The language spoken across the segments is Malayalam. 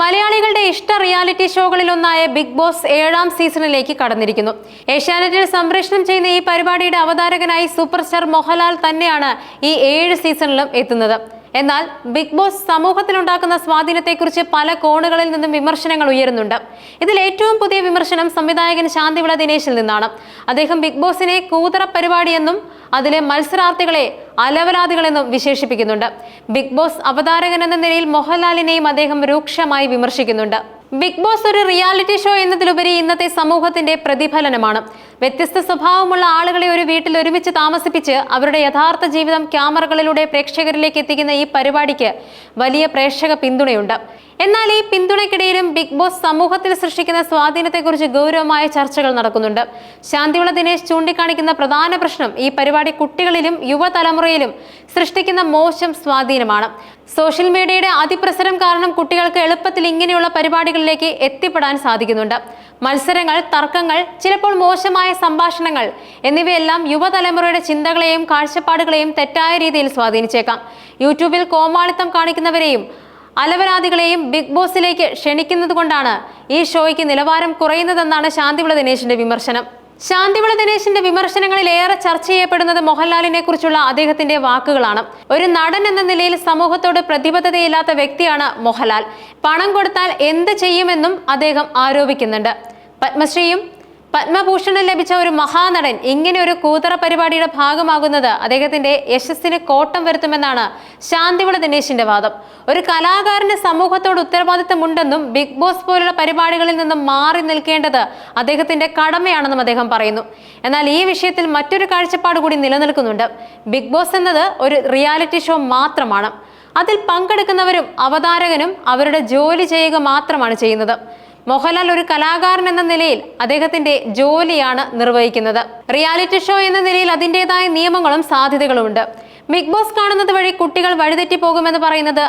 മലയാളികളുടെ ഇഷ്ട റിയാലിറ്റി ഷോകളിലൊന്നായ ബിഗ് ബോസ് 7ാം സീസണിലേക്ക് കടന്നിരിക്കുന്നു. ഏഷ്യാനെറ്റിൽ സംപ്രേഷണം ചെയ്യുന്ന ഈ പരിപാടിയുടെ അവതാരകനായി സൂപ്പർ സ്റ്റാർ മോഹൻലാൽ തന്നെയാണ് ഈ 7 സീസണിലും എത്തുന്നത്. എന്നാൽ ബിഗ് ബോസ് സമൂഹത്തിലുണ്ടാക്കുന്ന സ്വാധീനത്തെക്കുറിച്ച് പല കോണുകളിൽ നിന്നും വിമർശനങ്ങൾ ഉയരുന്നുണ്ട്. ഇതിൽ ഏറ്റവും പുതിയ വിമർശനം സംവിധായകൻ ശാന്തിവിള ദിനേശിൽ നിന്നാണ്. അദ്ദേഹം ബിഗ് ബോസിനെ കൂതറ പരിപാടിയെന്നും അതിലെ മത്സരാർത്ഥികളെ അലവലാദികളെന്നും വിശേഷിപ്പിക്കുന്നുണ്ട്. ബിഗ് ബോസ് അവതാരകൻ എന്ന നിലയിൽ മോഹൻലാലിനെയും അദ്ദേഹം രൂക്ഷമായി വിമർശിക്കുന്നുണ്ട്. ബിഗ് ബോസ് ഒരു റിയാലിറ്റി ഷോ എന്നതിലുപരി ഇന്നത്തെ സമൂഹത്തിന്റെ പ്രതിഫലനമാണ്. വ്യത്യസ്ത സ്വഭാവമുള്ള ആളുകളെ ഒരു വീട്ടിൽ ഒരുമിച്ച് താമസിപ്പിച്ച് അവരുടെ യഥാർത്ഥ ജീവിതം ക്യാമറകളിലൂടെ പ്രേക്ഷകരിലേക്ക് എത്തിക്കുന്ന ഈ പരിപാടിക്ക് വലിയ പ്രേക്ഷക പിന്തുണയുണ്ട്. എന്നാൽ ഈ പിന്തുണയ്ക്കിടയിലും ബിഗ് ബോസ് സമൂഹത്തിൽ സൃഷ്ടിക്കുന്ന സ്വാധീനത്തെക്കുറിച്ച് ഗൗരവമായ ചർച്ചകൾ നടക്കുന്നുണ്ട്. ശാന്തിവിള ദിനേശ് ചൂണ്ടിക്കാണിക്കുന്ന പ്രധാന പ്രശ്നം ഈ പരിപാടി കുട്ടികളിലും യുവതലമുറയിലും സൃഷ്ടിക്കുന്ന മോശം സ്വാധീനമാണ്. സോഷ്യൽ മീഡിയയുടെ അതിപ്രസരം കാരണം കുട്ടികൾക്ക് എളുപ്പത്തിൽ ഇങ്ങനെയുള്ള പരിപാടികളിലേക്ക് എത്തിപ്പെടാൻ സാധിക്കുന്നുണ്ട്. മത്സരങ്ങൾ, തർക്കങ്ങൾ, ചിലപ്പോൾ മോശമായ സംഭാഷണങ്ങൾ എന്നിവയെല്ലാം യുവതലമുറയുടെ ചിന്തകളെയും കാഴ്ചപ്പാടുകളെയും തെറ്റായ രീതിയിൽ സ്വാധീനിച്ചേക്കാം. യൂട്യൂബിൽ കോമാളിത്തം കാണിക്കുന്നവരെയും അലവലാദികളെയും ബിഗ് ബോസിലേക്ക് ക്ഷണിക്കുന്നത് കൊണ്ടാണ് ഈ ഷോയ്ക്ക് നിലവാരം കുറയുന്നതെന്നാണ് ശാന്തിവിള ദിനേശിന്റെ വിമർശനം. ശാന്തിവിള ദിനേശിന്റെ വിമർശനങ്ങളിൽ ഏറെ ചർച്ച ചെയ്യപ്പെടുന്നത് മോഹൻലാലിനെ കുറിച്ചുള്ള അദ്ദേഹത്തിന്റെ വാക്കുകളാണ്. ഒരു നടൻ എന്ന നിലയിൽ സമൂഹത്തോട് പ്രതിബദ്ധതയില്ലാത്ത വ്യക്തിയാണ് മോഹൻലാൽ. പണം കൊടുത്താൽ എന്ത് ചെയ്യുമെന്നും അദ്ദേഹം ആരോപിക്കുന്നുണ്ട്. പത്മശ്രീയും പത്മഭൂഷണും ലഭിച്ച ഒരു മഹാനടൻ ഇങ്ങനെ ഒരു കൂതറ പരിപാടിയുടെ ഭാഗമാകുന്നത് അദ്ദേഹത്തിന്റെ യശസ്സിന് കോട്ടം വരുത്തുമെന്നാണ് ശാന്തിവിള ദിനേശിന്റെ വാദം. ഒരു കലാകാരന് സമൂഹത്തോട് ഉത്തരവാദിത്തമുണ്ടെന്നും ബിഗ് ബോസ് പോലുള്ള പരിപാടികളിൽ നിന്നും മാറി നിൽക്കേണ്ടത് അദ്ദേഹത്തിന്റെ കടമയാണെന്നും അദ്ദേഹം പറയുന്നു. എന്നാൽ ഈ വിഷയത്തിൽ മറ്റൊരു കാഴ്ചപ്പാട് കൂടി നിലനിൽക്കുന്നുണ്ട്. ബിഗ് ബോസ് എന്നത് ഒരു റിയാലിറ്റി ഷോ മാത്രമാണ്. അതിൽ പങ്കെടുക്കുന്നവരും അവതാരകനും അവരുടെ ജോലി ചെയ്യുക മാത്രമാണ് ചെയ്യുന്നത്. മോഹൻലാൽ ഒരു കലാകാരൻ എന്ന നിലയിൽ അദ്ദേഹത്തിന്റെ ജോലിയാണ് നിർവഹിക്കുന്നത്. റിയാലിറ്റി ഷോ എന്ന നിലയിൽ അതിൻ്റെതായ നിയമങ്ങളും സാധ്യതകളും ഉണ്ട്. ബിഗ് ബോസ് കാണുന്നത് വഴി കുട്ടികൾ വഴിതെറ്റി പോകുമെന്ന് പറയുന്നത്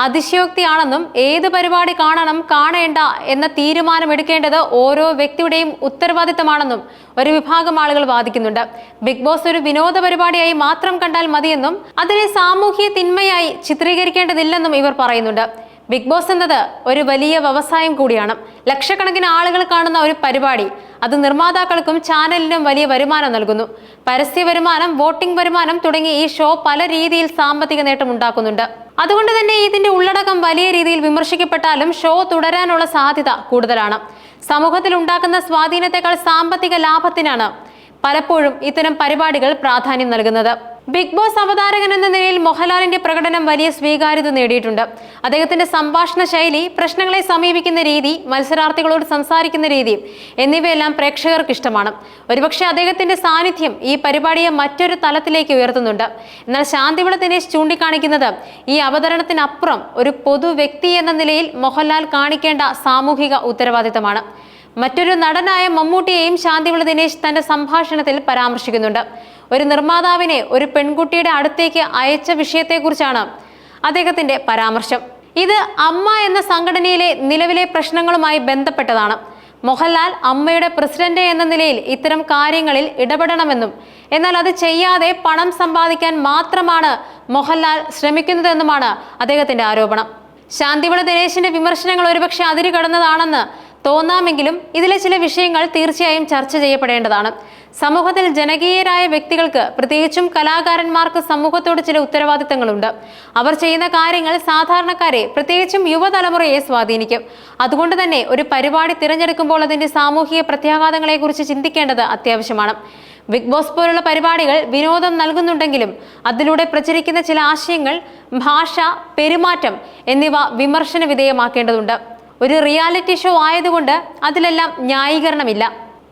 അതിശയോക്തിയാണെന്നും ഏത് പരിപാടി കാണണം കാണേണ്ട എന്ന തീരുമാനം എടുക്കേണ്ടത് ഓരോ വ്യക്തിയുടെയും ഉത്തരവാദിത്തമാണെന്നും ഒരു വിഭാഗം ആളുകൾ വാദിക്കുന്നുണ്ട്. ബിഗ് ബോസ് ഒരു വിനോദ പരിപാടിയായി മാത്രം കണ്ടാൽ മതിയെന്നും അതിനെ സാമൂഹ്യ തിന്മയായി ചിത്രീകരിക്കേണ്ടതില്ലെന്നും ഇവർ പറയുന്നുണ്ട്. ബിഗ് ബോസ് എന്നത് ഒരു വലിയ വ്യവസായം കൂടിയാണ്. ലക്ഷക്കണക്കിന് ആളുകൾ കാണുന്ന ഒരു പരിപാടി അത് നിർമ്മാതാക്കൾക്കും ചാനലിനും വലിയ വരുമാനം നൽകുന്നു. പരസ്യ വരുമാനം, വോട്ടിംഗ് വരുമാനം തുടങ്ങി ഈ ഷോ പല രീതിയിൽ സാമ്പത്തിക നേട്ടം ഉണ്ടാക്കുന്നുണ്ട്. അതുകൊണ്ട് തന്നെ ഇതിന്റെ ഉള്ളടക്കം വലിയ രീതിയിൽ വിമർശിക്കപ്പെട്ടാലും ഷോ തുടരാനുള്ള സാധ്യത കൂടുതലാണ്. സമൂഹത്തിൽ ഉണ്ടാക്കുന്ന സ്വാധീനത്തെക്കാൾ സാമ്പത്തിക ലാഭത്തിനാണ് പലപ്പോഴും ഇത്തരം പരിപാടികൾ പ്രാധാന്യം നൽകുന്നത്. ബിഗ് ബോസ് അവതാരകൻ എന്ന നിലയിൽ മോഹൻലാലിന്റെ പ്രകടനം വലിയ സ്വീകാര്യത നേടിയിട്ടുണ്ട്. അദ്ദേഹത്തിന്റെ സംഭാഷണ ശൈലി, പ്രശ്നങ്ങളെ സമീപിക്കുന്ന രീതി, മത്സരാർത്ഥികളോട് സംസാരിക്കുന്ന രീതി എന്നിവയെല്ലാം പ്രേക്ഷകർക്ക് ഇഷ്ടമാണ്. ഒരുപക്ഷെ അദ്ദേഹത്തിന്റെ സാന്നിധ്യം ഈ പരിപാടിയെ മറ്റൊരു തലത്തിലേക്ക് ഉയർത്തുന്നുണ്ട്. എന്നാൽ ശാന്തിവിള ദിനേശ് ചൂണ്ടിക്കാണിക്കുന്നത് ഈ അവതരണത്തിനപ്പുറം ഒരു പൊതു വ്യക്തി എന്ന നിലയിൽ മോഹൻലാൽ കാണിക്കേണ്ട സാമൂഹിക ഉത്തരവാദിത്തമാണ്. മറ്റൊരു നടനായ മമ്മൂട്ടിയെയും ശാന്തിവിള ദിനേശ് തന്റെ സംഭാഷണത്തിൽ പരാമർശിക്കുന്നുണ്ട്. ഒരു നിർമ്മാതാവിനെ ഒരു പെൺകുട്ടിയുടെ അടുത്തേക്ക് അയച്ച വിഷയത്തെക്കുറിച്ചാണ് അദ്ദേഹത്തിന്റെ പരാമർശം. ഇത് അമ്മ എന്ന സംഘടനയിലെ നിലവിലെ പ്രശ്നങ്ങളുമായി ബന്ധപ്പെട്ടതാണ്. മോഹൻലാൽ അമ്മയുടെ പ്രസിഡന്റ് എന്ന നിലയിൽ ഇത്തരം കാര്യങ്ങളിൽ ഇടപെടണമെന്നും എന്നാൽ അത് ചെയ്യാതെ പണം സമ്പാദിക്കാൻ മാത്രമാണ് മോഹൻലാൽ ശ്രമിക്കുന്നതെന്നുമാണ് അദ്ദേഹത്തിന്റെ ആരോപണം. ശാന്തിവിള ദിനേശിന്റെ വിമർശനങ്ങൾ ഒരുപക്ഷെ അതിര് കടന്നതാണെന്ന് തോന്നാമെങ്കിലും ഇതിലെ ചില വിഷയങ്ങൾ തീർച്ചയായും ചർച്ച ചെയ്യപ്പെടേണ്ടതാണ്. സമൂഹത്തിൽ ജനകീയരായ വ്യക്തികൾക്ക്, പ്രത്യേകിച്ചും കലാകാരന്മാർക്ക് സമൂഹത്തോട് ചില ഉത്തരവാദിത്തങ്ങളുണ്ട്. അവർ ചെയ്യുന്ന കാര്യങ്ങൾ സാധാരണക്കാരെ, പ്രത്യേകിച്ചും യുവതലമുറയെ സ്വാധീനിക്കും. അതുകൊണ്ട് തന്നെ ഒരു പരിപാടി തിരഞ്ഞെടുക്കുമ്പോൾ അതിന്റെ സാമൂഹിക പ്രത്യാഘാതങ്ങളെക്കുറിച്ച് ചിന്തിക്കേണ്ടത് അത്യാവശ്യമാണ്. ബിഗ് ബോസ് പോലുള്ള പരിപാടികൾ വിനോദം നൽകുന്നുണ്ടെങ്കിലും അതിലൂടെ പ്രചരിക്കുന്ന ചില ആശയങ്ങൾ, ഭാഷ, പെരുമാറ്റം എന്നിവ വിമർശന വിധേയമാക്കേണ്ടതുണ്ട്. ഒരു റിയാലിറ്റി ഷോ ആയതുകൊണ്ട് അതിലെല്ലാം ന്യായീകരണമില്ല.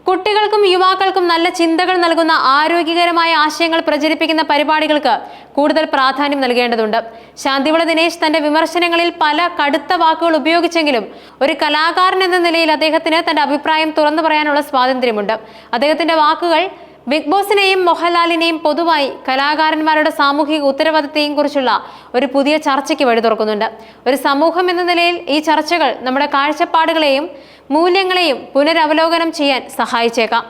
കുട്ടികൾക്കും യുവാക്കൾക്കും നല്ല ചിന്തകൾ നൽകുന്ന ആരോഗ്യകരമായ ആശയങ്ങൾ പ്രചരിപ്പിക്കുന്ന പരിപാടികൾക്ക് കൂടുതൽ പ്രാധാന്യം നൽകേണ്ടതുണ്ട്. ശാന്തിവിള ദിനേശ് തന്റെ വിമർശനങ്ങളിൽ പല കടുത്ത വാക്കുകൾ ഉപയോഗിച്ചെങ്കിലും ഒരു കലാകാരൻ എന്ന നിലയിൽ അദ്ദേഹത്തിന് തന്റെ അഭിപ്രായം തുറന്നു പറയാനുള്ള സ്വാതന്ത്ര്യമുണ്ട്. അദ്ദേഹത്തിന്റെ വാക്കുകൾ ബിഗ് ബോസിനെയും മോഹൻലാലിനെയും പൊതുവായി കലാകാരന്മാരുടെ സാമൂഹിക ഉത്തരവാദിത്തത്തെയും കുറിച്ചുള്ള ഒരു പുതിയ ചർച്ചയ്ക്ക് വഴി തുറക്കുന്നുണ്ട്. ഒരു സമൂഹം എന്ന നിലയിൽ ഈ ചർച്ചകൾ നമ്മുടെ കാഴ്ചപ്പാടുകളെയും മൂല്യങ്ങളെയും പുനരവലോകനം ചെയ്യാൻ സഹായിച്ചേക്കാം.